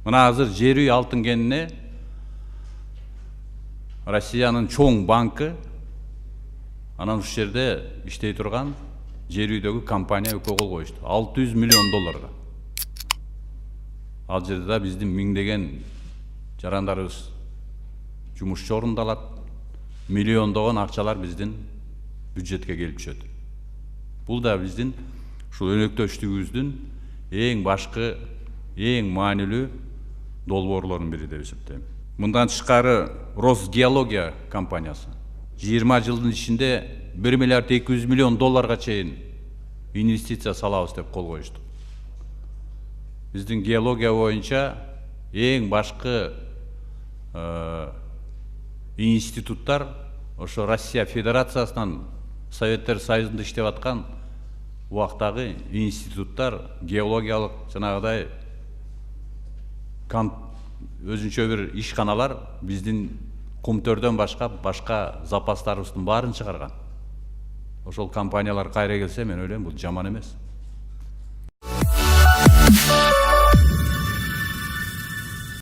Мына азыр жер үй алтын кеніне Россиянын чоң банкы анан ушул жерде иштей турган жер үйдөгү компания өкө кол коюшту. 600 миллион долларга. Ал жерде да биздин миңдеген жарандарыбыз жумушчу орундалат. Миллиондогон акчалар биздин бюджетке келип түшөт. Бул да биздин ушул өнөктөштүгүбүздүн эң башкы, эң маанилүү долбоорлорунун бири деп эсептейм. Мындан тышкары Росгеология компаниясы 20 жылдын ичинде 1 миллиард 200 миллион долларга чейин инвестиция салабыз деп кол коюшту. Биздин геология боюнча эң башкы институттар ошо Россия Федерациясынан Советтер Союзунда иштеп аткан убактагы институттар геологиялык жанагыдай өзүнчө бир ишканалар биздин кумтөрдөн башка запастарыбыздын баарын чыгарган. Ошол компаниялар кайра келсе, мен ойлойм, бул жаман эмес.